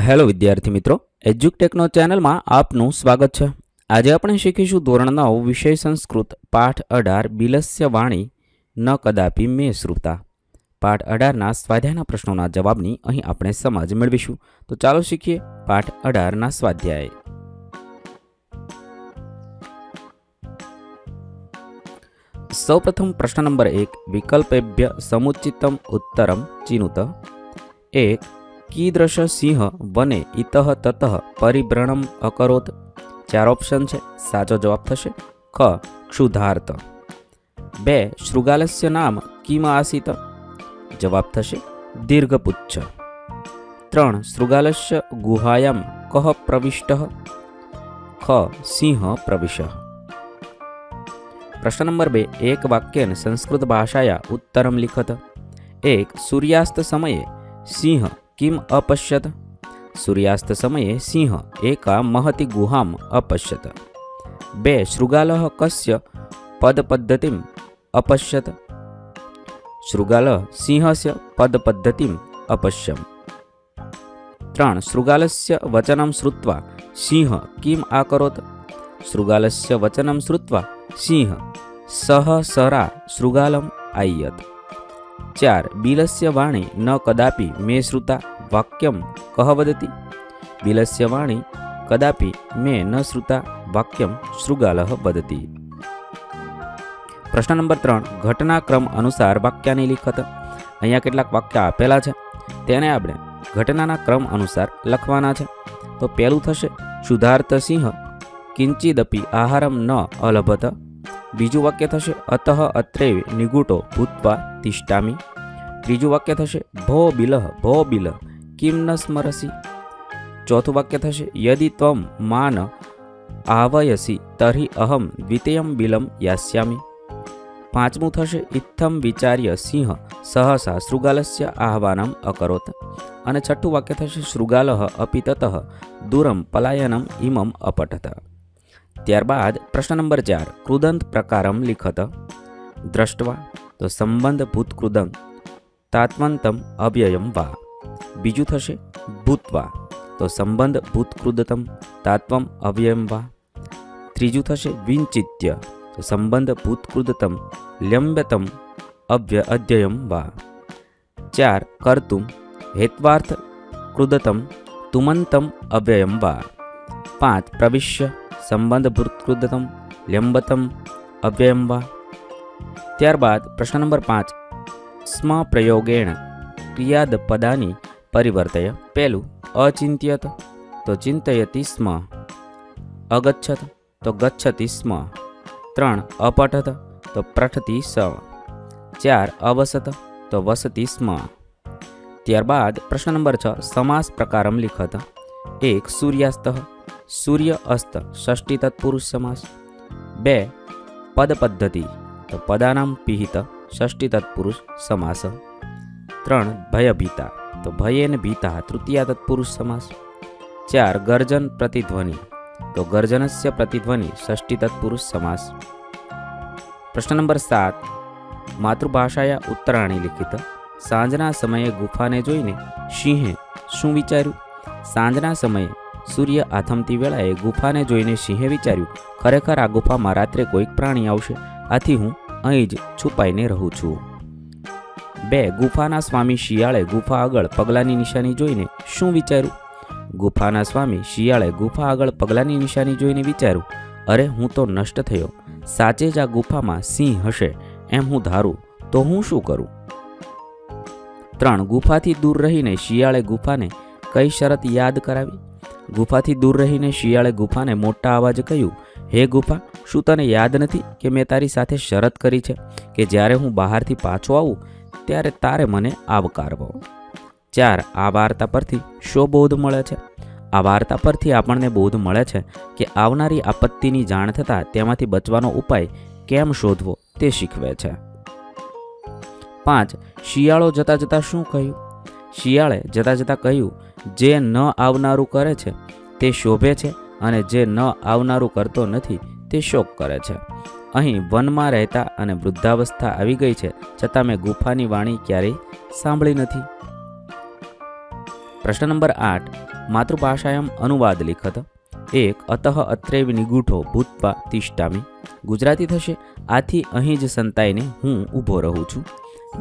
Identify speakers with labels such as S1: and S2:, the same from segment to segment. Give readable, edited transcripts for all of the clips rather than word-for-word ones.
S1: Hello વિદ્યાર્થી મિત્રો, એજ્યુકટેકનો ચેનલમાં આપનું સ્વાગત છે. આજે આપણે શીખીશું ધોરણ 9 વિષય સંસ્કૃત પાઠ 18 બિલસ્ય વાણી ન કદાપી મે શ્રુતા. પાઠ 18ના સ્વાધ્યાયના પ્રશ્નોના જવાબની અહીં આપણે સમજ મેળવીશું. તો ચાલો શીખીએ પાઠ 18ના સ્વાધ્યાય. સૌપ્રથમ પ્રશ્ન નંબર 1, વિકલ્પેભ્ય સમુચિતમ ઉત્તરમ ચિનુત. 1. कीदृश सिंह वने इतः ततः परिभ्रमणम अकरोत्. 4 ऑप्शन है. साचो जवाब थशे ख क्षुधार्त. 2. शृगालस्य नाम किम आसीत. जवाब थशे दीर्घपुच्छ. 3. शृगालस्य गुहायां कः प्रविष्टः. ख सिंह प्रविशः. प्रश्न नंबर 2, एक वाक्येन संस्कृत भाषाया उत्तरं लिखत. 1. सूर्यास्त समये सिंह किम अपश्यत. सूर्यास्त समये सिंह एका महती गुहाम अपश्यत. 2. शृगालः कस्य पदपद्धतिम अपश्यत. शृगालः सिंहस्य पदपद्धतिम अपश्यम. 3. शृगालस्य वचनं श्रुत्वा सिंह किम आकरोत्. शृगालस्य वचनं श्रुत्वा सिंह सहसरा शृगालम आय्यत. 4. बिलस्य वाणी न कदापि मे श्रुता वाक्यम कह वदति. बिलस्य वाणी कदापि मे न श्रुता वाक्यम शृगालः वदति. प्रश्न नंबर 3, घटनाक्रम अनुसार वाक्यानि लिखत. अहींया કેટલાક વાક્ય આપેલા છે, તેને આપણે ઘટનાના ક્રમ અનુસાર લખવાના છે. તો પહેલું થશે क्षुधार्त सिंह किंचिदपि आहारम न अलभत. बीजू वाक्य थशे अतः अत्रैव निगूटो भूत्वा तिष्ठामि. त्रीजू वाक्य थशे भो बिल किम न स्मरसि. चौथु वाक्य थशे यदि त्वं मान आवयसि तर्हि अहम द्वितीयं बिलं यास्यामि. पांचमु थशे इत्थं विचार्य सिंह सहसा शृगालस्य आह्वानम् अकरोत्. अने छठ्ठु वाक्य थशे शृगालः अपि ततः दूरं पलायनम् इमम् अपठत. ત્યારબાદ પ્રશ્ન નંબર 4, કૃદંત પ્રકારમ લિખત. દ્રષ્ટવા તો સંબંધ ભૂત કૃદંત તાત્વંતમ અવ્યયમ વા. બીજું થશે ભૂતવા તો સંબંધ ભૂત કૃદતમ તાત્વમ અવ્યયમ વા. ત્રીજું થશે વિંચિત્ય તો સંબંધ ભૂત કૃદતમ લ્યમ્બ્યતમ અધ્યયમ વા. 4. કર્તુમ હેત્વાર્થ કૃદતમ તુમંતમ અવ્યયમ વા. 5. પ્રવિશ્ય संबंध भूतकृदतम ल्यम्बतम अव्ययम वा. त्यारबाद प्रश्न नंबर 5, स्म प्रयोगेण क्रियाद पदानि परिवर्तय. पहलू अचिंत्यत तो चिंतयति स्म. अगच्छत तो गच्छति स्म. 3. अपठत तो पठति स. 4. अवसत तो वसति स्म. त्यारबाद प्रश्न नंबर 6, समास प्रकारम लिखत. 1. सूर्यास्तः सूर्य अस्त षष्ठी तत्पुरुष समास. 2. पद पद्धति तो पदानां पिहित षष्ठी तत्पुरुष समास. 3. भयभीता तो भयेन भीता तृतीया तत्पुरुष समास. 4. गर्जन प्रतिध्वनि तो गर्जनस्य प्रतिध्वनि षष्ठी तत्पुरुष समास. प्रश्न नंबर 7, मातृभाषाया उत्तराणी लिखित. सांजना समये गुफाने जोईने सिंहे शुं विचार्युं. सांजना समये सूर्य आथमती वेळाए गुफाने जोईने सिंहे विचार्युं खरेखर आ गुफामां रात्रे कोईक प्राणी आवशे, आथी हूँ અહીં જ છુપાઈને રહું છું. 2. ગુફાના સ્વામી શિયાળે ગુફા આગળ પગલાંની નિશાની જોઈને શું વિચાર્યું. ગુફાના સ્વામી શિયાળે ગુફા આગળ પગલાંની નિશાની જોઈને વિચાર્યું અરે હું તો નષ્ટ થયો, સાચે જ આ ગુફામાં સિંહ હશે એમ હું ધારું તો હું શું કરું. 3. ગુફાથી દૂર રહીને શિયાળે ગુફાને કઈ શરત યાદ કરાવી. ગુફાથી દૂર રહીને શિયાળે ગુફાને મોટા અવાજે કહ્યું હે ગુફા, શું તને યાદ નથી કે મેં તારી સાથે શરત કરી છે કે જ્યારે હું બહારથી પાછો આવું ત્યારે તારે મને આવકારવો. 4. આ વાર્તા પરથી શો બોધ મળે છે. આ વાર્તા પરથી આપણને બોધ મળે છે કે આવનારી આપત્તિની જાણ થતાં તેમાંથી બચવાનો ઉપાય કેમ શોધવો તે શીખવે છે. 5. શિયાળો જતાં જતાં શું કહ્યું. શિયાળે જતાં જતાં કહ્યું જે ન આવનારું કરે છે તે શોભે છે અને જે ન આવનારું કરતો નથી તે શોક કરે છે. અહીં વનમાં રહેતા અને વૃદ્ધાવસ્થા આવી ગઈ છે છતાં મેં ગુફાની વાણી ક્યારેય સાંભળી નથી. પ્રશ્ન નંબર 8 માતૃભાષાયામ અનુવાદ લિખત. 1 અતઃ અત્રેવ નિગૂઢો ભૂત્વા તિષ્ઠામિ. ગુજરાતી થશે આથી અહીં જ સંતાઈને હું ઊભો રહું છું.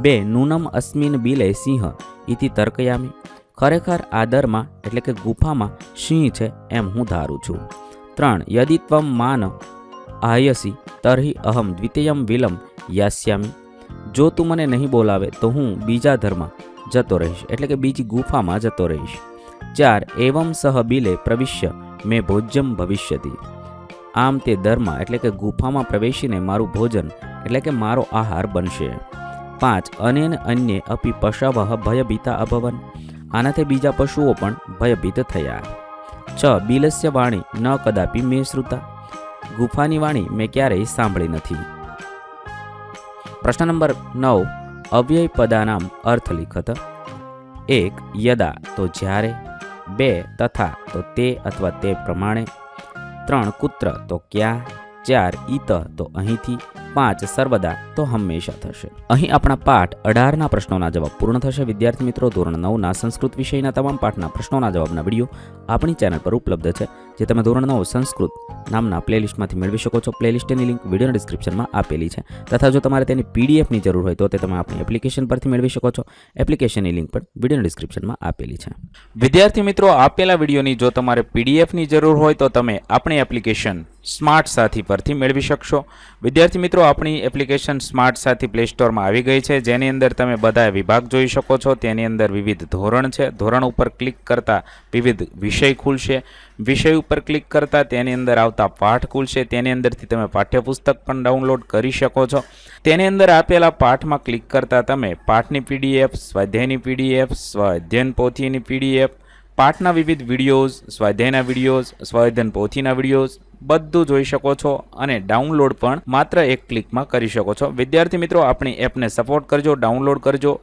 S1: 2 નૂનમ અસ્મિન બિલે સિંહ ઇતિ તર્કયામિ. ખરેખર આ દરમાં એટલે કે ગુફામાં સિંહ છે એમ હું ધારું છું. 3 યદિ ત્વમ માન આયસી તર્હિ અહમ દ્વિતીયમ વિલમ યાસ્યામિ. જો તું મને નહીં બોલાવે તો હું બીજા ધરમાં જતો રહીશ એટલે કે બીજી ગુફામાં જતો રહીશ. 4 એવમ સહ બિલે પ્રવિશ્ય મેં ભોજ્યમ ભવિષ્યતિ. આમ તે દરમાં એટલે કે ગુફામાં પ્રવેશીને મારું ભોજન એટલે કે મારો આહાર બનશે. 5 અનેન અન્યે અપી પશવઃ ભયભીતા અભવન. આનાથી બીજા પશુઓ પણ ભયભીત થયા. 6 બિલસ્ય વાણી ન કદાપી મેં શ્રુતા. ગુફાની વાણી મેં ક્યારેય સાંભળી નથી. પ્રશ્ન નંબર 9 અવ્યય પદાનામ અર્થ લિખત. 1 યદા તો જ્યારે. 2 તથા તો તે અથવા તે પ્રમાણે. 3 કુત્ર તો ક્યાં. 4 ઈત તો અહીંથી. 5 સર્વદા તો હંમેશા થશે. અહીં આપણા પાઠ 18ના પ્રશ્નોના જવાબ પૂર્ણ થશે. વિદ્યાર્થી મિત્રો, ધોરણ 9ના સંસ્કૃત વિષયના તમામ પાઠના પ્રશ્નોના જવાબના વિડીયો આપણી ચેનલ પર ઉપલબ્ધ છે, જે તમે ધોરણ 9 સંસ્કૃત નામના પ્લેલિસ્ટમાંથી મેળવી શકો છો. પ્લેલિસ્ટની લિંક વિડીયોના ડિસ્ક્રિપ્શનમાં આપેલી છે. તથા જો તમારે તેની પીડીએફની જરૂર હોય તો તે તમે આપણી એપ્લિકેશન પરથી મેળવી શકો છો. એપ્લિકેશનની લિંક પણ વિડીયોના ડિસ્ક્રિપ્શનમાં આપેલી છે. વિદ્યાર્થી મિત્રો, આપેલા વિડીયોની જો તમારે પીડીએફની જરૂર હોય તો તમે આપણી એપ્લિકેશન સ્માર્ટ સાથી પરથી મેળવી શકશો. વિદ્યાર્થી મિત્રો, આપણી એપ્લિકેશન સ્માર્ટ સાથી પ્લે સ્ટોરમાં આવી ગઈ છે, જેની અંદર તમે બધા વિભાગ જોઈ શકો છો. તેની અંદર વિવિધ ધોરણ છે. ધોરણ ઉપર ક્લિક કરતા વિવિધ વિષય ખુલશે. વિષય ઉપર ક્લિક કરતા તેની અંદર આવતા પાઠ ખુલશે. તેની અંદરથી તમે પાઠ્યપુસ્તક પણ ડાઉનલોડ કરી શકો છો. તેની અંદર આપેલા પાઠમાં ક્લિક કરતા તમે પાઠની પીડીએફ, સ્વાધ્યાયની પીડીએફ, સ્વાધ્યાયન પોથીની પીડીએફ, પાઠના વિવિધ વિડીયોઝ, સ્વાધ્યાયના વિડીયોઝ, સ્વાધ્યાયન પોથીના વિડીયોઝ બધું જોઈ શકો છો અને ડાઉનલોડ પણ માત્ર એક ક્લિકમાં કરી શકો છો. વિદ્યાર્થી મિત્રો, આપણી એપને સપોર્ટ કરજો, ડાઉનલોડ કરજો